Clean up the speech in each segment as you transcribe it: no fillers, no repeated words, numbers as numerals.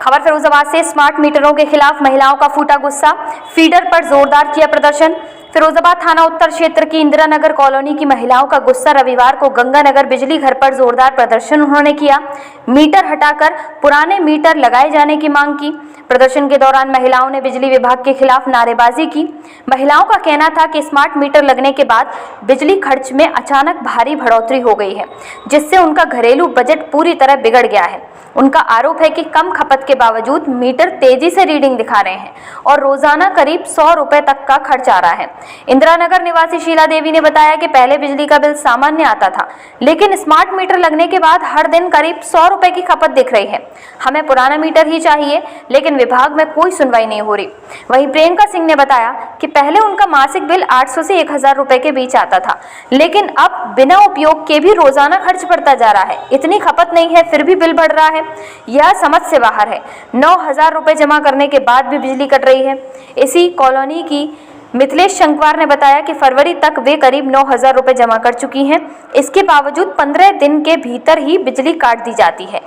खबर फिरोजाबाद से। स्मार्ट मीटरों के खिलाफ महिलाओं का फूटा गुस्सा, फीडर पर जोरदार किया प्रदर्शन। फिरोजाबाद थाना उत्तर क्षेत्र की इंदिरा नगर कॉलोनी की महिलाओं का गुस्सा। रविवार को गंगानगर बिजली घर पर जोरदार प्रदर्शन उन्होंने किया। मीटर हटाकर पुराने मीटर लगाए जाने की मांग की। प्रदर्शन के दौरान महिलाओं ने बिजली विभाग के खिलाफ नारेबाजी की। महिलाओं का कहना था कि स्मार्ट मीटर लगने के बाद बिजली खर्च में अचानक भारी बढ़ोतरी हो गई है, जिससे उनका घरेलू बजट पूरी तरह बिगड़ गया है। उनका आरोप है कि कम खपत के बावजूद मीटर तेजी से रीडिंग दिखा रहे हैं और रोजाना करीब 100 रुपए तक का खर्च आ रहा है। इंदिरा नगर निवासी शीला देवी ने बताया कि पहले बिजली का बिल सामान्य आता था, लेकिन स्मार्ट मीटर लगने के बाद हर दिन करीब 100 रुपए की खपत दिख रही है। हमें पुराना मीटर ही चाहिए, लेकिन विभाग में कोई सुनवाई नहीं हो रही। वहीं प्रियंका सिंह ने बताया कि पहले उनका मासिक बिल 800 से 1000 रुपए के बीच आता था, लेकिन अब बिना उपयोग के भी रोजाना खर्च बढ़ता जा रहा है। इतनी खपत नहीं है, फिर भी बिल बढ़ रहा है। यह समझ से बाहर है। 9000 रुपए जमा करने के बाद भी बिजली कट रही है। इसी कॉलोनी की मिथिलेश शंकवार ने बताया कि फरवरी तक वे करीब 9000 रुपए जमा कर चुकी हैं। इसके बावजूद 15 दिन के भीतर ही बिजली काट दी जाती है।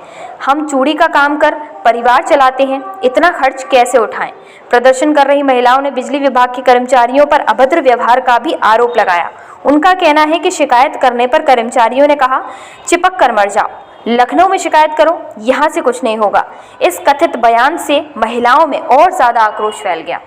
हम चूड़ी का काम कर परिवार चलाते हैं, इतना खर्च कैसे उठाएं? प्रदर्शन कर रही महिलाओं ने बिजली विभाग के कर्मचारियों पर अभद्र व्यवहार का भी आरोप लगाया। उनका कहना है कि शिकायत करने पर कर्मचारियों ने कहा, चिपक कर मर जाओ, लखनऊ में शिकायत करो, यहाँ से कुछ नहीं होगा। इस कथित बयान से महिलाओं में और ज्यादा आक्रोश फैल गया।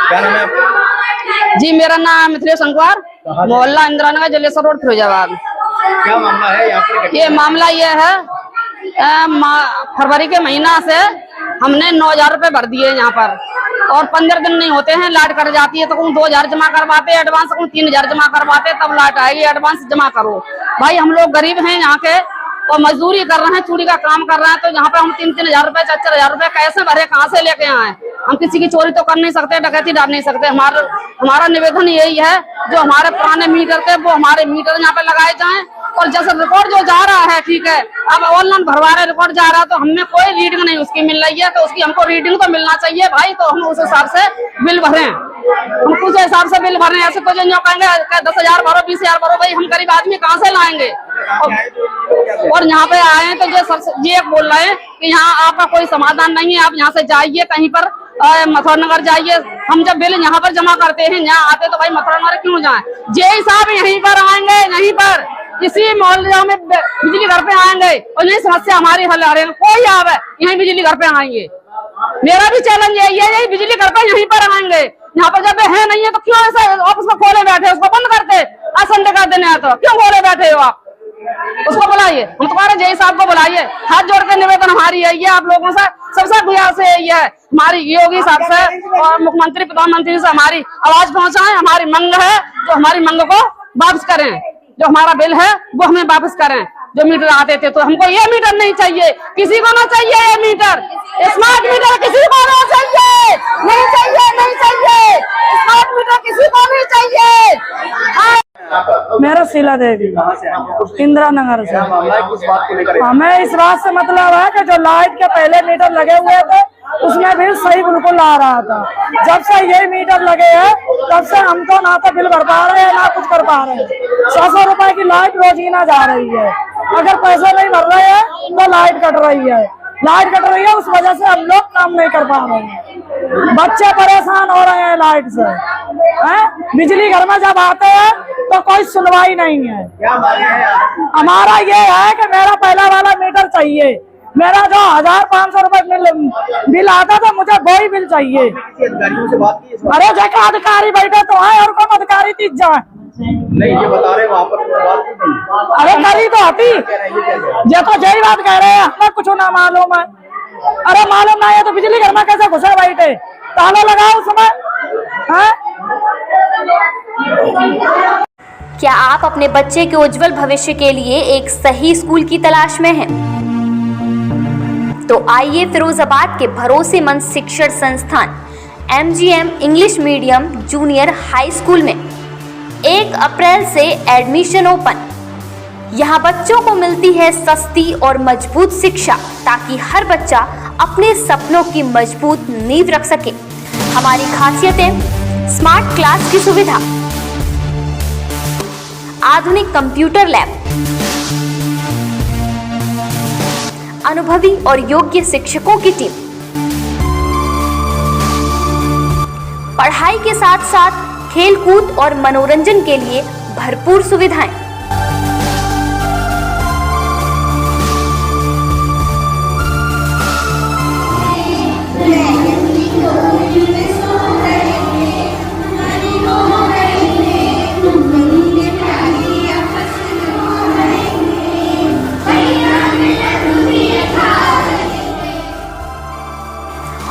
क्या नाम है आपका? जी मेरा नाम मिथिलेश शंकवार, मोहल्ला इंदिरा नगर, जलेसर रोड, फिरोजाबाद। क्या मामला है यहाँ पर? ये मामला ये है, फरवरी के महीना से हमने 9000 रुपए भर दिए यहाँ पर, और 15 दिन नहीं होते हैं लाइट कट जाती है। तो कौन 2000 जमा करवाते एडवांस, कौन 3000 जमा करवाते, तब लाइट आएगी, एडवांस जमा करो। भाई हम लोग गरीब हैं यहाँ के और मजदूरी कर रहे हैं, चूड़ी का काम कर रहे हैं, तो यहाँ पे हम 3-3 हजार रुपए 4-4 हजार रुपए कैसे भरे, कहाँ से लेके आए? हम किसी की चोरी तो कर नहीं सकते, डकैती डाल नहीं सकते। हमारा निवेदन यही है, जो हमारे पुराने मीटर थे वो हमारे मीटर यहाँ पे लगाए जाएं, और जैसे रिकॉर्ड जो जा रहा है, ठीक है, अब ऑनलाइन भरवा रहे रिकॉर्ड जा रहा है, तो हमें कोई रीडिंग नहीं उसकी मिल रही है, तो उसकी हमको रीडिंग तो मिलना चाहिए भाई। तो हम उस हिसाब से बिल भरें, हम कुछ हिसाब से बिल भरें। ऐसे तो जो कहेंगे 10,000 भरो, 20,000 भरो, भाई हम गरीब आदमी कहाँ से लाएंगे? और यहाँ पे आए हैं तो ये बोल रहे हैं कि यहाँ आपका कोई समाधान नहीं है, आप यहाँ से जाइए कहीं पर, मथुरा नगर जाइए। हम जब बिल यहाँ पर जमा करते हैं, यहाँ आते तो भाई मथुरा नगर क्यों जाएं? जे साहब यहीं पर आएंगे, यहीं पर इसी मोहल्ले में बिजली घर पे आएंगे और यही समस्या हमारी हल आ रही है। कोई आवे यहीं बिजली घर पे आएंगे। मेरा भी चैलेंज यही है, यही बिजली घर पे यहीं पर आएंगे। यहाँ पर जब है नहीं है तो क्यों ऐसा ऑफिस में खोले बैठे, उसको बंद करते, आज संडे का दिन है तो क्यों खोले बैठे हो आप? उसको बुलाइए, हम तुम्हारे जय साहब को बुलाइए। हाथ जोड़ के निवेदन हमारी है, ये आप लोगों से सबसे गुजारिश है, ये हमारी योगी साहब से और मुख्यमंत्री प्रधानमंत्री से हमारी आवाज पहुंचाएं। हमारी मांग है, जो हमारी मांग को वापस करें, जो हमारा बिल है वो हमें वापस करें। जो मीटर आते थे तो हमको ये मीटर नहीं चाहिए, किसी को ना चाहिए ये मीटर, स्मार्ट मीटर किसी को ना चाहिए, नहीं शीला देवी, कहाँ से आए? इंदिरा नगर से। क्या मामला है, किस बात को लेकर? हमें इस बात से मतलब है कि जो लाइट के पहले मीटर लगे हुए थे उसमें बिल सही बिल्कुल आ रहा था। जब से ये मीटर लगे हैं तब से हम तो ना तो बिल भर पा रहे हैं ना कुछ कर पा रहे हैं। 100 रुपए की लाइट रोजीना जा रही है, अगर पैसे नहीं भर रहे हैं तो लाइट कट रही है। लाइट कट रही है, उस वजह से हम लोग काम नहीं कर पा रहे हैं। बच्चे परेशान हो रहे हैं लाइट से, हैं? बिजली घर में जब आते हैं तो कोई सुनवाई नहीं है। क्या मांग है? हमारा ये है कि मेरा पहला वाला मीटर चाहिए। मेरा जो 1500 रुपए बिल आता था, मुझे वही बिल चाहिए। किसी अधिकारियों से बात की इस बात? अरे देखा अधिकारी बैठे तो है और कौन अधिकारी तीज जाए। नहीं, ये बता रहे वहाँ पर बात की थी। अरे करी तो आती, कह रहे हैं, ये क्या कह रहे हैं? ये तो यही बात कह रहे हैं, हमें कुछ ना मालूम है। अरे मालूम ना है तो बिजली घर में कैसे घुसे बैठे, ताला लगाओ उसमें, हैं? क्या आप अपने बच्चे के उज्जवल भविष्य के लिए एक सही स्कूल की तलाश में हैं? तो आइए फिरोजाबाद के भरोसेमंद शिक्षण संस्थान MGM English medium junior high school में 1 अप्रैल से एडमिशन ओपन। यहाँ बच्चों को मिलती है सस्ती और मजबूत शिक्षा ताकि हर बच्चा अपने सपनों की मजबूत नींव रख सके। हमारी खासियतें: स्मार्ट क्लास की सुविधा, आधुनिक कंप्यूटर लैब, अनुभवी और योग्य शिक्षकों की टीम, पढ़ाई के साथ साथ खेल कूद और मनोरंजन के लिए भरपूर सुविधाएं।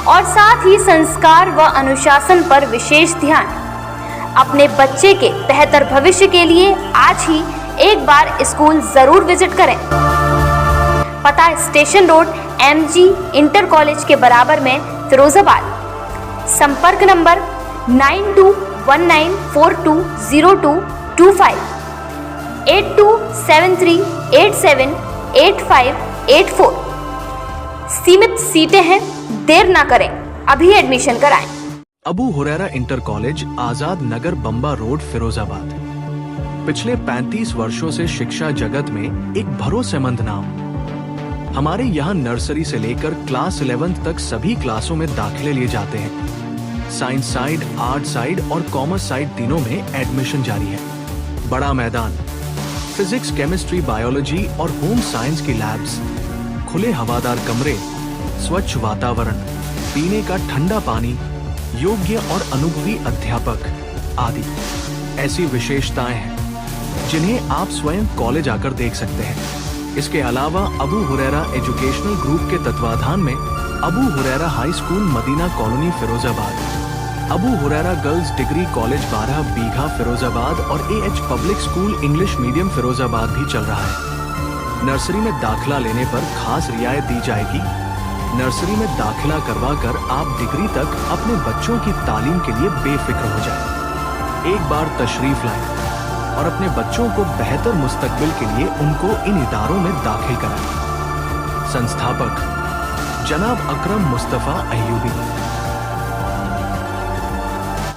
और साथ ही संस्कार व अनुशासन पर विशेष ध्यान। अपने बच्चे के बेहतर भविष्य के लिए आज ही एक बार स्कूल जरूर विजिट करें। पता station road MG inter college के बराबर में फिरोजाबाद। संपर्क नंबर 9219420225, 8273878584। सीमित सीटें हैं, देर ना करें, अभी एडमिशन कराएं। अबू हुरैरा इंटर कॉलेज, आजाद नगर, बम्बा रोड, फिरोजाबाद। पिछले 35 वर्षों से शिक्षा जगत में एक भरोसेमंद नाम। हमारे यहाँ नर्सरी से लेकर क्लास 11th तक सभी क्लासों में दाखिले लिए जाते हैं। साइंस साइड, आर्ट साइड और कॉमर्स साइड तीनों में एडमिशन जारी है। बड़ा मैदान, फिजिक्स, केमिस्ट्री, बायोलॉजी और होम साइंस की लैब्स, खुले हवादार कमरे, स्वच्छ वातावरण, पीने का ठंडा पानी, योग्य और अनुभवी अध्यापक आदि ऐसी विशेषताएं हैं जिन्हें आप स्वयं कॉलेज आकर देख सकते हैं। इसके अलावा अबू हुरैरा एजुकेशनल ग्रुप के तत्वाधान में Abu Huraira high school, Madina colony, Firozabad, Abu Huraira girls degree college 12 bigha, Firozabad और AH public school English medium Firozabad भी चल रहा है। नर्सरी में दाखिला लेने पर खास रियायत दी जाएगी। नर्सरी में दाखिला करवाकर आप डिग्री तक अपने बच्चों की तालीम के लिए बेफिक्र हो जाएं। एक बार तशरीफ लाएं और अपने बच्चों को बेहतर मुस्तकबिल के लिए उनको इन इदारों में दाखिल कराएं। संस्थापक जनाब अकरम मुस्तफा अय्यूबी।